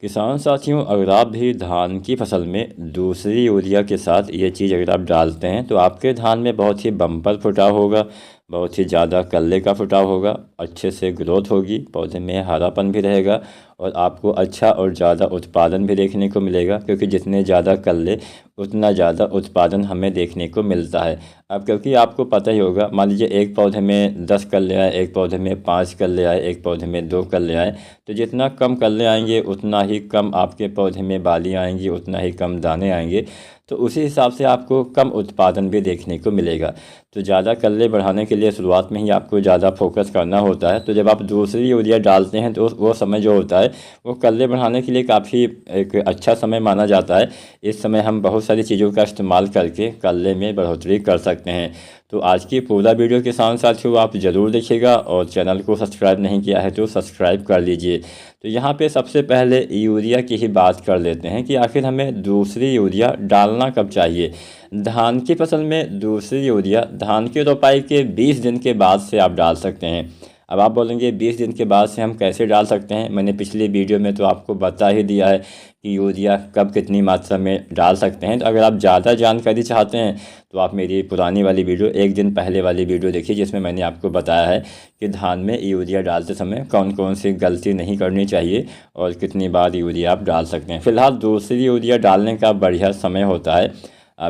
किसान साथियों, अगर आप भी धान की फसल में दूसरी यूरिया के साथ ये चीज़ अगर आप डालते हैं तो आपके धान में बहुत ही बम्पर फुटाव होगा, बहुत ही ज़्यादा कल्ले का फुटाव होगा, अच्छे से ग्रोथ होगी, पौधे में हरापन भी रहेगा और आपको अच्छा और ज़्यादा उत्पादन भी देखने को मिलेगा, क्योंकि जितने ज़्यादा कल्ले उतना ज़्यादा उत्पादन हमें देखने को मिलता है। अब क्योंकि आपको पता ही होगा, मान लीजिए एक पौधे में 10 कल्ले आए, एक पौधे में 5 कल्ले आए, एक पौधे में 2 कल्ले आए, तो जितना कम कल्ले आएंगे उतना ही कम आपके पौधे में बालियाँ आएंगी, उतना ही कम दाने आएंगे। तो उसी हिसाब से आपको कम उत्पादन भी देखने को मिलेगा। तो ज़्यादा कल्ले बढ़ाने के लिए शुरुआत में ही आपको ज़्यादा फोकस करना होता है। तो जब आप दूसरी यूरिया डालते हैं तो वो समय जो होता है वो कल्ले बढ़ाने के लिए काफ़ी एक अच्छा समय माना जाता है। इस समय हम बहुत सारी चीज़ों का इस्तेमाल करके कल्ले में बढ़ोतरी कर सकते हैं। तो आज की पूरा वीडियो किसान साथियों आप ज़रूर देखिएगा, और चैनल को सब्सक्राइब नहीं किया है तो सब्सक्राइब कर लीजिए। तो यहाँ पे सबसे पहले यूरिया की ही बात कर लेते हैं कि आखिर हमें दूसरी यूरिया डालना कब चाहिए। धान की फसल में दूसरी यूरिया धान की रोपाई के 20 दिन के बाद से आप डाल सकते हैं। अब आप बोलेंगे 20 दिन के बाद से हम कैसे डाल सकते हैं। मैंने पिछली वीडियो में तो आपको बता ही दिया है कि यूरिया कब कितनी मात्रा में डाल सकते हैं। तो अगर आप ज़्यादा जानकारी चाहते हैं तो आप मेरी पुरानी वाली वीडियो, एक दिन पहले वाली वीडियो देखिए, जिसमें मैंने आपको बताया है कि धान में यूरिया डालते समय कौन कौन सी गलती नहीं करनी चाहिए और कितनी बार यूरिया आप डाल सकते हैं। फिलहाल दूसरी यूरिया डालने का बढ़िया समय होता है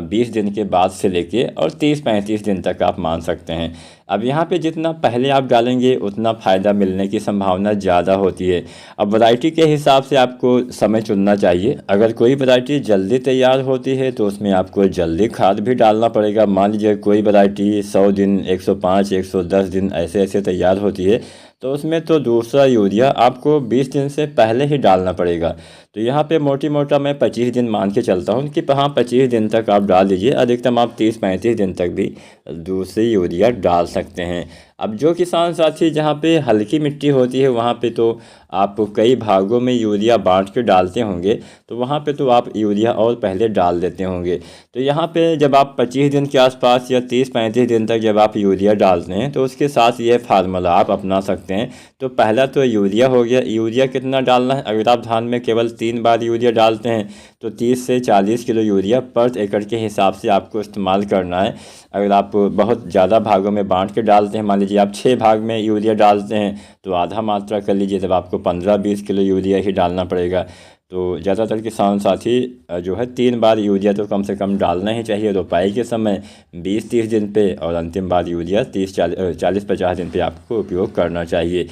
20 दिन के बाद से लेके और 30-35 दिन तक आप मान सकते हैं। अब यहाँ पे जितना पहले आप डालेंगे उतना फ़ायदा मिलने की संभावना ज़्यादा होती है। अब वैरायटी के हिसाब से आपको समय चुनना चाहिए। अगर कोई वैरायटी जल्दी तैयार होती है तो उसमें आपको जल्दी खाद भी डालना पड़ेगा। मान लीजिए कोई वैरायटी 100 दिन, 105, 110 दिन ऐसे ऐसे तैयार होती है, तो उसमें तो दूसरा यूरिया आपको 20 दिन से पहले ही डालना पड़ेगा। तो यहाँ पे मोटी मोटा मैं 25 दिन मान के चलता हूँ कि हाँ 25 दिन तक आप डाल दीजिए। अधिकतम आप 30-35 दिन तक भी दूसरी यूरिया डाल सकते हैं। अब जो किसान साथी जहाँ पे हल्की मिट्टी होती है वहाँ पे तो आप कई भागों में यूरिया बांट के डालते होंगे, तो वहाँ पे तो आप यूरिया और पहले डाल देते होंगे। तो यहाँ पे जब आप 25 दिन के आसपास या 30-35 दिन तक जब आप यूरिया डालते हैं तो उसके साथ ये फार्मूला आप अपना सकते हैं। तो पहला तो यूरिया हो गया। यूरिया कितना डालना है, अगर आप धान में केवल 3 बार यूरिया डालते हैं तो 30 से 40 किलो यूरिया पर एकड़ के हिसाब से आपको इस्तेमाल करना है। अगर आप बहुत ज़्यादा भागों में बांट के डालते हैं, मान लीजिए आप 6 भाग में यूरिया डालते हैं तो आधा मात्रा कर लीजिए, तब आपको 15-20 किलो यूरिया ही डालना पड़ेगा। तो ज़्यादातर किसान साथी जो है 3 बार यूरिया तो कम से कम डालना ही चाहिए रोपाई के समय 20-30 दिन पे, और अंतिम बार यूरिया 40-50 दिन पे आपको उपयोग करना चाहिए।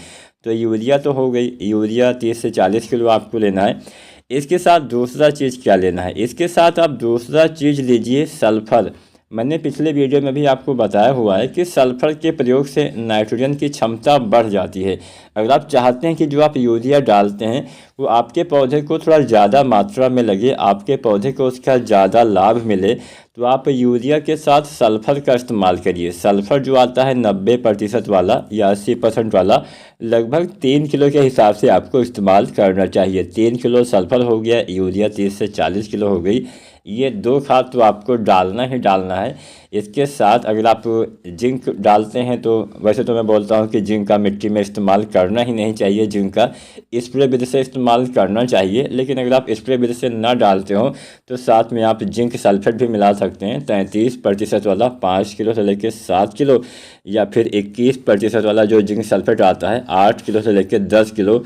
तो यूरिया तो हो गई, यूरिया 30 से 40 किलो आपको लेना है। इसके साथ दूसरा चीज़ क्या लेना है, इसके साथ आप दूसरा चीज़ लीजिए सल्फ़र। मैंने पिछले वीडियो में भी आपको बताया हुआ है कि सल्फ़र के प्रयोग से नाइट्रोजन की क्षमता बढ़ जाती है। अगर आप चाहते हैं कि जो आप यूरिया डालते हैं वो आपके पौधे को थोड़ा ज़्यादा मात्रा में लगे, आपके पौधे को उसका ज़्यादा लाभ मिले, तो आप यूरिया के साथ सल्फ़र का इस्तेमाल करिए। सल्फ़र जो आता है 90% वाला या 80% वाला, लगभग 3 किलो के हिसाब से आपको इस्तेमाल करना चाहिए। 3 किलो सल्फ़र हो गया, यूरिया 30 से 40 किलो हो गई। ये 2 खाद तो आपको डालना ही डालना है। इसके साथ अगर आप जिंक डालते हैं तो वैसे तो मैं बोलता हूँ कि जिंक का मिट्टी में इस्तेमाल करना ही नहीं चाहिए, जिंक का स्प्रे विधि से इस्तेमाल करना चाहिए। लेकिन अगर आप स्प्रे विधि से ना डालते हो तो साथ में आप जिंक सल्फेट भी मिला सकते हैं। 33% वाला 5 किलो से लेकर 7 किलो, या फिर 21% वाला जो जिंक सल्फेट आता है 8 किलो से लेकर 10 किलो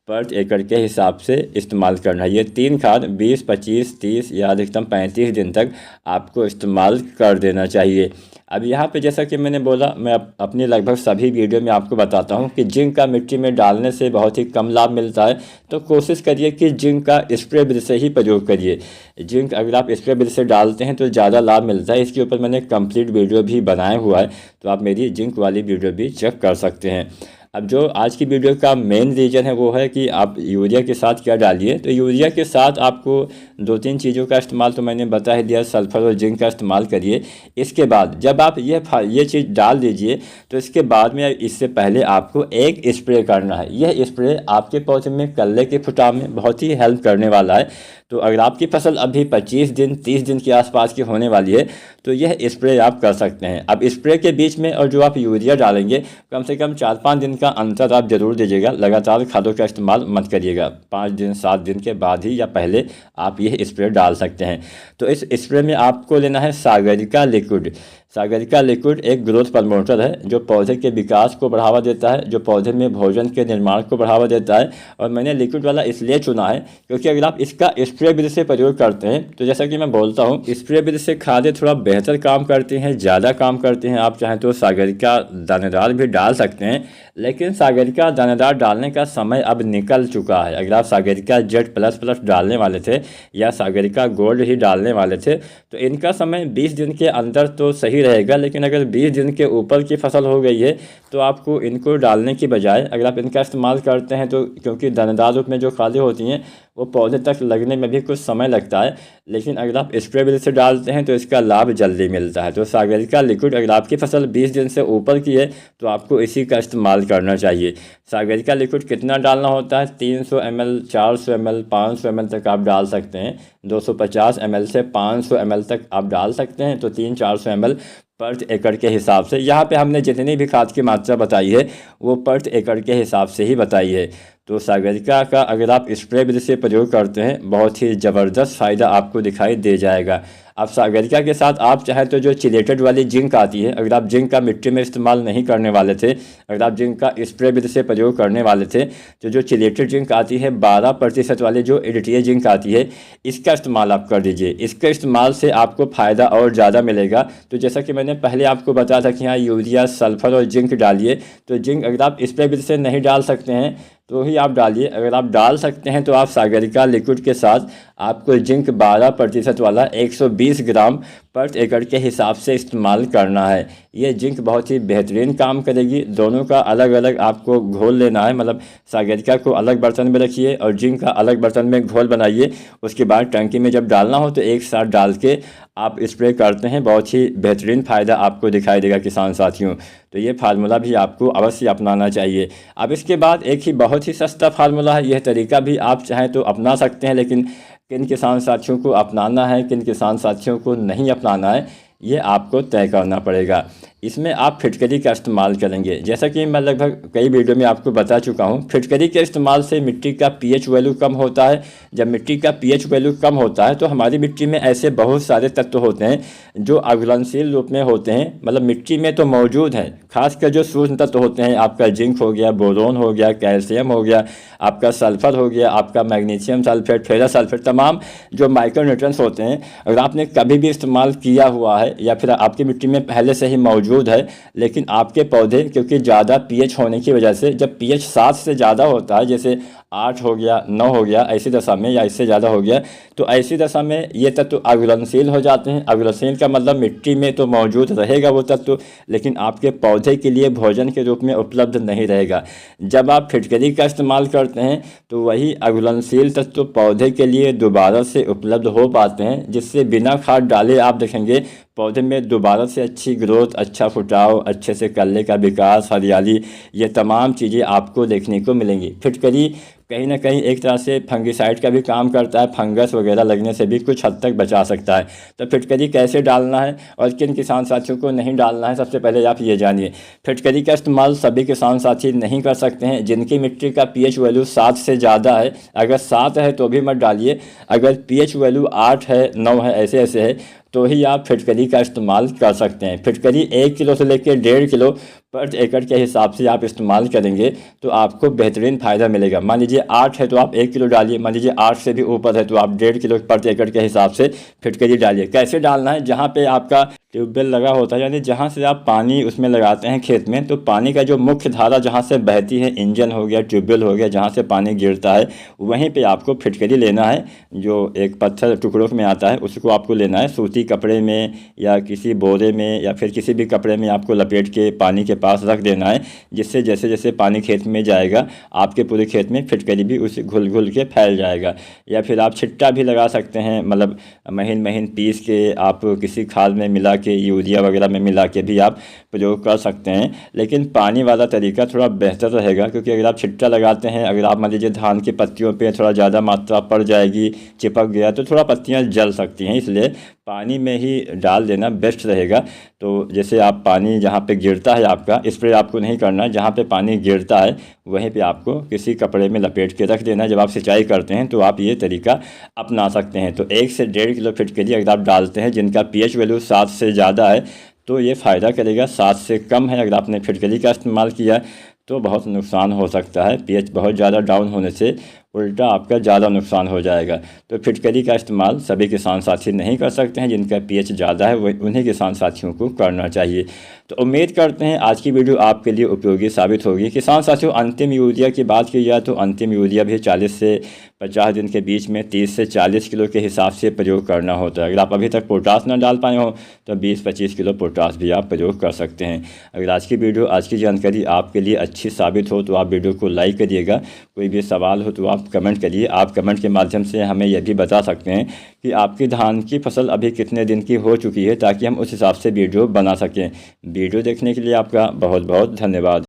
पर एकड़ के हिसाब से इस्तेमाल करना है। ये 3 खाद 20, 25, 30 या अधिकतम 35 दिन तक आपको इस्तेमाल कर देना चाहिए। अब यहाँ पे जैसा कि मैंने बोला, मैं अपनी लगभग सभी वीडियो में आपको बताता हूँ कि जिंक का मिट्टी में डालने से बहुत ही कम लाभ मिलता है। तो कोशिश करिए कि जिंक का स्प्रे विधि से ही प्रयोग करिए। जिंक अगर आप स्प्रे विधि से डालते हैं तो ज़्यादा लाभ मिलता है। इसके ऊपर मैंने कंप्लीट वीडियो भी बनाया हुआ है, तो आप मेरी जिंक वाली वीडियो भी चेक कर सकते हैं। अब जो आज की वीडियो का मेन रीज़न है वो है कि आप यूरिया के साथ क्या डालिए। तो यूरिया के साथ आपको 2-3 चीज़ों का इस्तेमाल तो मैंने बता ही दिया, सल्फर और जिंक का इस्तेमाल करिए। इसके बाद जब आप ये चीज़ डाल दीजिए तो इसके बाद में इससे पहले आपको एक स्प्रे करना है। यह स्प्रे आपके पौधे में कल्ले के फुटाव में बहुत ही हेल्प करने वाला है। तो अगर आपकी फसल अभी 25 दिन 30 दिन के आसपास की होने वाली है तो यह स्प्रे आप कर सकते हैं। अब स्प्रे के बीच में और जो आप यूरिया डालेंगे कम से कम 4-5 दिन का अंतर आप जरूर दीजिएगा। लगातार खादों का इस्तेमाल मत करिएगा। 5 दिन 7 दिन के बाद ही या पहले आप ये स्प्रे डाल सकते हैं। तो इस स्प्रे में आपको लेना है सागरिका लिक्विड। सागरिका लिक्विड एक ग्रोथ प्रमोटर है जो पौधे के विकास को बढ़ावा देता है, जो पौधे में भोजन के निर्माण को बढ़ावा देता है। और मैंने लिक्विड वाला इसलिए चुना है क्योंकि अगर आप इसका स्प्रे विधि से प्रयोग करते हैं तो जैसा कि मैं बोलता हूँ, स्प्रे विधि से खादें थोड़ा बेहतर काम करती हैं, ज़्यादा काम करती हैं। आप चाहें तो सागरिका दानेदार भी डाल सकते हैं, लेकिन सागरिका दानेदार डालने का समय अब निकल चुका है। अगर आप सागरिका जेड प्लस प्लस डालने वाले थे या सागरिका गोल्ड ही डालने वाले थे तो इनका समय 20 दिन के अंदर तो सही रहेगा। लेकिन अगर 20 दिन के ऊपर की फसल हो गई है तो आपको इनको डालने की बजाय अगर आप इनका इस्तेमाल करते हैं तो, क्योंकि दानेदार रूप में जो खादें होती हैं वो पौधे तक लगने में भी कुछ समय लगता है, लेकिन अगर आप स्प्रे विधि से डालते हैं तो इसका लाभ जल्दी मिलता है। तो सागरिका लिक्विड अगर आपकी फसल 20 दिन से ऊपर की है तो आपको इसी का इस्तेमाल करना चाहिए। सागरिका लिक्विड कितना डालना होता है? 300 ml, 400 ml, 500 ml तक आप डाल सकते हैं। 250 ml से 500 ml तक आप डाल सकते हैं। तो 300-400 ml पर एकड़ के हिसाब से, यहाँ पे हमने जितनी भी खाद की मात्रा बताई है वो पर एकड़ के हिसाब से ही बताई है। तो सागरिका का अगर आप स्प्रे विधि से प्रयोग करते हैं बहुत ही ज़बरदस्त फ़ायदा आपको दिखाई दे जाएगा। अब सागरिका के साथ आप चाहें तो जो चिलेटेड वाली जिंक आती है, अगर आप जिंक का मिट्टी में इस्तेमाल नहीं करने वाले थे, अगर आप जिंक का स्प्रे विधि से प्रयोग करने वाले थे तो जो चिलेटेड जिंक आती है 12% वाली जो एडिटिया जिंक आती है, इसका इस्तेमाल आप कर दीजिए। इसके इस्तेमाल से आपको फ़ायदा और ज़्यादा मिलेगा। तो जैसा कि मैंने पहले आपको बताया था कि हाँ यूरिया, सल्फर और जिंक डालिए, तो जिंक अगर आप स्प्रे विधि से नहीं डाल सकते हैं तो ही आप डालिए। अगर आप डाल सकते हैं तो आप सागरिका लिक्विड के साथ आपको जिंक 12% वाला 120 ग्राम पर एकड़ के हिसाब से इस्तेमाल करना है। ये जिंक बहुत ही बेहतरीन काम करेगी। दोनों का अलग अलग आपको घोल लेना है, मतलब सागरिका को अलग बर्तन में रखिए और जिंक का अलग बर्तन में घोल बनाइए। उसके बाद टंकी में जब डालना हो तो एक साथ डाल के आप स्प्रे करते हैं, बहुत ही बेहतरीन फ़ायदा आपको दिखाई देगा किसान साथियों। तो ये फार्मूला भी आपको अवश्य अपनाना चाहिए। अब इसके बाद एक ही बहुत ही सस्ता फार्मूला है, यह तरीका भी आप चाहें तो अपना सकते हैं, लेकिन किन किसान साथियों को अपनाना है, किन किसान साथियों को नहीं अपनाना है, ये आपको तय करना पड़ेगा। इसमें आप फिटकरी का इस्तेमाल करेंगे। जैसा कि मैं लगभग कई वीडियो में आपको बता चुका हूँ, फिटकरी के इस्तेमाल से मिट्टी का पीएच वैल्यू कम होता है। जब मिट्टी का पीएच वैल्यू कम होता है तो हमारी मिट्टी में ऐसे बहुत सारे तत्व होते हैं जो अघुलनशील रूप में होते हैं, मतलब मिट्टी में तो मौजूद हैं। खासकर जो सूक्ष्म तत्व होते हैं, आपका जिंक हो गया, बोरोन हो गया, कैल्शियम हो गया, आपका सल्फर हो गया, आपका मैग्नीशियम सल्फेट, फेरस सल्फेट, तमाम जो माइक्रोन्यूट्रिएंट्स होते हैं, अगर आपने कभी भी इस्तेमाल किया हुआ है या फिर आपकी मिट्टी में पहले से ही मौजूद है, लेकिन आपके पौधे क्योंकि ज़्यादा पीएच होने की वजह से, जब पीएच 7 से ज़्यादा होता है, जैसे 8 हो गया, 9 हो गया, ऐसी दशा में या इससे ज़्यादा हो गया, तो ऐसी दशा में ये तत्व अघुलनशील हो जाते हैं। अघुलनशील का मतलब मिट्टी में तो मौजूद रहेगा वो तत्व, लेकिन आपके पौधे के लिए भोजन के रूप में उपलब्ध नहीं रहेगा। जब आप फिटकरी का इस्तेमाल करते हैं तो वही अघुलनशील तत्व पौधे के लिए दोबारा से उपलब्ध हो पाते हैं, जिससे बिना खाद डाले आप देखेंगे पौधे में दोबारा से अच्छी ग्रोथ, अच्छा फुटाव, अच्छे से कल्ले का विकास, हरियाली, ये तमाम चीज़ें आपको देखने को मिलेंगी। फिटकरी कहीं ना कहीं एक तरह से फंगिसाइड का भी काम करता है, फंगस वगैरह लगने से भी कुछ हद तक बचा सकता है। तो फिटकरी कैसे डालना है और किन किसान साथियों को नहीं डालना है, सबसे पहले आप ये जानिए। फिटकरी का इस्तेमाल सभी किसान साथी नहीं कर सकते हैं जिनकी मिट्टी का पीएच वैल्यू 7 से ज़्यादा है। अगर 7 है तो भी मत डालिए, अगर पीएच वैल्यू 8 है, 9 है, ऐसे ऐसे है तो ही आप फिटकरी का इस्तेमाल कर सकते हैं। फिटकरी 1 किलो से लेकर 1.5 किलो पर एकड़ के हिसाब से आप इस्तेमाल करेंगे तो आपको बेहतरीन फ़ायदा मिलेगा। मान लीजिए 8 है तो आप 1 किलो डालिए, मान लीजिए 8 से भी ऊपर है तो आप 1.5 किलो पर एकड़ के हिसाब से फिटकरी डालिए। कैसे डालना है? जहाँ पे आपका ट्यूबवेल लगा होता है, यानी जहाँ से आप पानी उसमें लगाते हैं खेत में, तो पानी का जो मुख्य धारा जहाँ से बहती है, इंजन हो गया, ट्यूबवेल हो गया, जहाँ से पानी गिरता है वहीं पे आपको फिटकरी लेना है। जो एक पत्थर टुकड़ों में आता है उसको आपको लेना है, सूती कपड़े में या किसी बोरे में या फिर किसी भी कपड़े में आपको लपेट के पानी के पास रख देना है, जिससे जैसे जैसे पानी खेत में जाएगा आपके पूरे खेत में फिटकरी भी उसे घुल घुल के फैल जाएगा। या फिर आप छिट्टा भी लगा सकते हैं, मतलब महीन महीन पीस के आप किसी खाद में मिला के, यूरिया वगैरह में मिला के भी आप प्रयोग कर सकते हैं। लेकिन पानी वाला तरीका थोड़ा बेहतर रहेगा, क्योंकि अगर आप छिट्टा लगाते हैं, अगर आप मान लीजिए धान की पत्तियों पे थोड़ा ज़्यादा मात्रा पड़ जाएगी, चिपक गया तो थोड़ा पत्तियाँ जल सकती हैं, इसलिए पानी में ही डाल देना बेस्ट रहेगा। तो जैसे आप पानी जहाँ पे गिरता है, आपका स्प्रे आपको नहीं करना, जहाँ पे पानी गिरता है वहीं पे आपको किसी कपड़े में लपेट के रख देना। जब आप सिंचाई करते हैं तो आप ये तरीका अपना सकते हैं। तो 1 से 1.5 किलो फिटकरी अगर आप डालते हैं जिनका पीएच वैल्यू 7 से ज़्यादा है तो ये फ़ायदा करेगा। 7 से कम है अगर आपने फिटकरी का इस्तेमाल किया तो बहुत नुकसान हो सकता है। पीएच बहुत ज़्यादा डाउन होने से उल्टा आपका ज़्यादा नुकसान हो जाएगा। तो फिटकरी का इस्तेमाल सभी किसान साथी नहीं कर सकते हैं, जिनका पीएच ज़्यादा है वो उन्हीं किसान साथियों को करना चाहिए। तो उम्मीद करते हैं आज की वीडियो आपके लिए उपयोगी साबित होगी। किसान साथियों, अंतिम यूरिया की बात की जाए तो अंतिम यूरिया भी 40 से 50 दिन के बीच में 30 से 40 किलो के हिसाब से प्रयोग करना होता है। अगर आप अभी तक पोटास न डाल पाए हो तो 20-25 किलो पोटास भी आप प्रयोग कर सकते हैं। अगर आज की वीडियो, आज की जानकारी आपके लिए अच्छी साबित हो तो आप वीडियो को लाइक करिएगा। कोई भी सवाल हो तो आप कमेंट करिए। आप कमेंट के माध्यम से हमें यह भी बता सकते हैं कि आपकी धान की फसल अभी कितने दिन की हो चुकी है, ताकि हम उस हिसाब से वीडियो बना सकें। वीडियो देखने के लिए आपका बहुत बहुत धन्यवाद।